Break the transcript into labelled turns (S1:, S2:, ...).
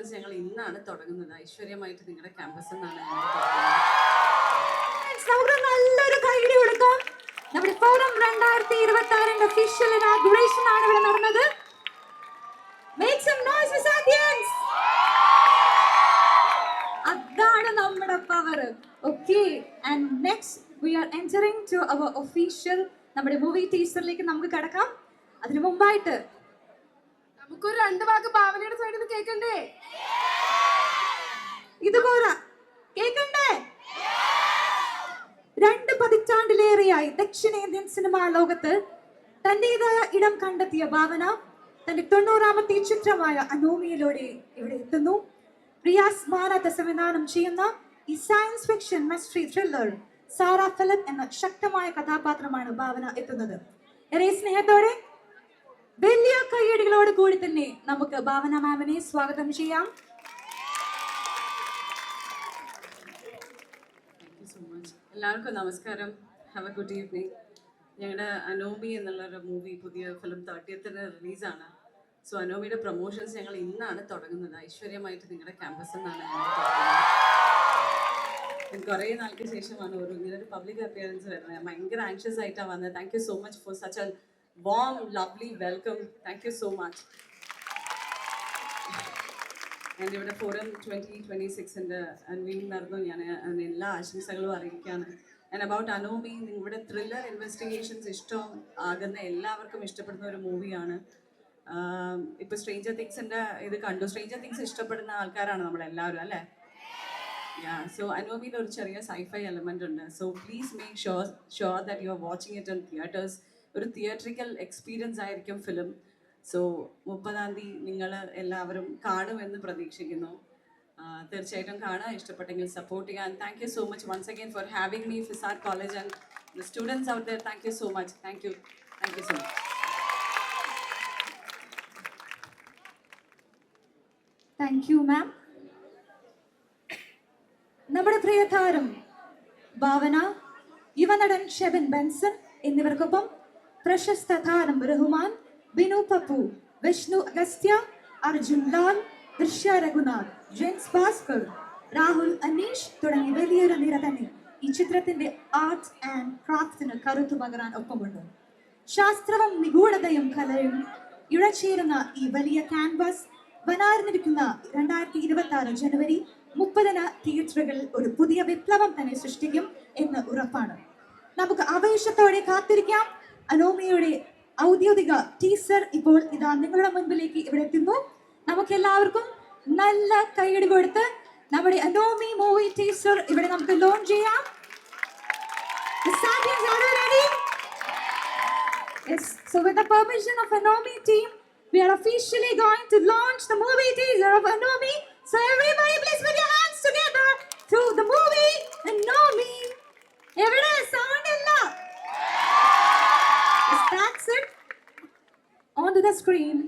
S1: Promotions ഞങ്ങൾ ഇന്നാണ് തുടങ്ങുന്നത്. ഐശ്വര്യമായിട്ട് നിങ്ങളുടെ ക്യാമ്പസ് എന്നാണ്
S2: നമുക്ക് നല്ലൊരു കൈയടി കൊടുക്കാം. നമ്മുടെ ഫോറം 2026 ഒഫീഷ്യൽ ഇനാഗുറേഷൻ ആണ് ഇവിടെ നടന്നത്. Make some noise for Satyans. അതാണ് നമ്മുടെ power. Okay, and next we are entering to our official നമ്മുടെ മൂവി ടീസറിലേക്ക് നമുക്ക് കടക്കാം. അതിനു മുമ്പായിട്ട്
S3: നമുക്കൊരു രണ്ട് വാക്ക് ഭാവനയുടെ സൈഡിൽ നിന്ന് കേൾക്കണ്ടേ?
S2: ഇതുപോലെ കേൾക്കണ്ടേ? 2 പതിറ്റാണ്ടിലേറെയായി ദക്ഷിണേന്ത്യൻ സിനിമാ ലോകത്ത് തന്റേതായ ഇടം കണ്ടെത്തിയ ഭാവന തന്റെ 90ാമത്തെ ചിത്രമായ അനോമിയിലൂടെ ഇവിടെ എത്തുന്നു. റിയാസ് മാനാത്ത സംവിധാനം ചെയ്യുന്ന ഈ science fiction mystery thriller Sara Philip എന്ന ശക്തമായ കഥാപാത്രമാണ് ഭാവന എത്തുന്നത്. ഏറെ സ്നേഹത്തോടെ വലിയ കയ്യടികളോട് കൂടി തന്നെ നമുക്ക് ഭാവന മാമിനെ സ്വാഗതം ചെയ്യാം.
S1: എല്ലാവർക്കും നമസ്കാരം. Have A good evening. ഞങ്ങളുടെ അനോമി എന്നുള്ളൊരു മൂവി പുതിയ ഫിലിം 30th റിലീസാണ്. സോ അനോമിയുടെ പ്രൊമോഷൻസ് ഞങ്ങൾ ഇന്നാണ് തുടങ്ങുന്നത്. ഐശ്വര്യമായിട്ട് നിങ്ങളുടെ ക്യാമ്പസ് എന്നാണ് കുറേ നാൾക്ക് ശേഷമാണ് ഇങ്ങനൊരു പബ്ലിക് അപ്പിയറൻസ് വരുന്നത്. ഭയങ്കര ആങ്ഷ്യസ് ആയിട്ടാണ് വന്നത്. Thank you so much for such A warm, lovely welcome. Thank you so much. And ഇവിടെ ഫോറം 2026 അൺവീലിംഗ് നടന്നു. ഞാൻ എല്ലാ ആശംസകളും അറിയിക്കുകയാണ്. ആൻഡ് അബൌട്ട് അനോമി, നിങ്ങളുടെ ത്രില്ലർ ഇൻവെസ്റ്റിഗേഷൻസ് ഇഷ്ടം ആകുന്ന എല്ലാവർക്കും ഇഷ്ടപ്പെടുന്ന ഒരു മൂവിയാണ്. ഇപ്പോൾ സ്ട്രേഞ്ചർ തിങ്സിൻ്റെ ഇത് കണ്ടു. സ്ട്രേഞ്ചർ തിങ്സ് ഇഷ്ടപ്പെടുന്ന ആൾക്കാരാണ് നമ്മളെല്ലാവരും, അല്ലേ? സോ അനോമിയിൽ ഒരു ചെറിയ സൈഫൈ എലമെൻ്റ് ഉണ്ട്. So please make sure that you are watching it in theatres. ഒരു തിയേറ്ററിക്കൽ എക്സ്പീരിയൻസ് ആയിരിക്കും ഫിലിം. സോ 30ാം തീയതി നിങ്ങൾ എല്ലാവരും കാണുമെന്ന് പ്രതീക്ഷിക്കുന്നു. തീർച്ചയായിട്ടും കാണുക. ഇഷ്ടപ്പെട്ടെങ്കിൽ സപ്പോർട്ട് ചെയ്യാൻ. Thank you so much once again for having me FISAT college and the students out there. Thank you so much. Thank you so much.
S2: Thank you ma'am. നമ്മുടെ പ്രിയ താരം ഭാവന, യുവനടൻ ഷെബിൻ ബെൻസൺ എന്നിവർക്കൊപ്പം പ്രശസ്ത താരം റഹ്മാൻ, ബിനു പപ്പു, വിഷ്ണു അഗസ്ത്യ, അർജുൻ ലാൽ, ദൃശ്യ രഘുനാഥ്, ജെൻസ് ഭാസ്കർ, രാഹുൽ അനീഷ് തുടങ്ങി വലിയൊരു നിര തന്നെ ഈ ചിത്രത്തിന്റെ ആർട്ട് ആൻഡ് ക്രാഫ്റ്റിന് കരുത്തു പകരാൻ ഒപ്പമുണ്ട്. ശാസ്ത്രവും നിഗൂഢതയും കലയും ഇഴചേരുന്ന ഈ വലിയ ക്യാൻവാസ് വരാനിരിക്കുന്ന 2026 ജനുവരി 30 തിയേറ്ററുകളിൽ ഒരു പുതിയ വിപ്ലവം തന്നെ സൃഷ്ടിക്കും എന്ന് ഉറപ്പാണ്. നമുക്ക് ആവേശത്തോടെ കാത്തിരിക്കാം. അനോമിയുടെ ഔദ്യോഗിക ടീസർ ഇപ്പോൾ ഇതാ നിങ്ങളുടെ മുൻപിലേക്ക് ഇവിടെ എത്തുന്നു. നമുക്ക് എല്ലാവർക്കും നല്ല കൈയടി കൊടുത്ത് നമ്മുടെ അനോമി മൂവി ടീസർ ഇവിടെ നമുക്ക് ലോഞ്ച് ചെയ്യാം. Yes, so with the permission of Anomi team, we are officially going to launch the movie teaser of Anomi. So everybody please put your hands together to the movie Anomi. Evide sound illa. Yes, that's it. Onto the screen.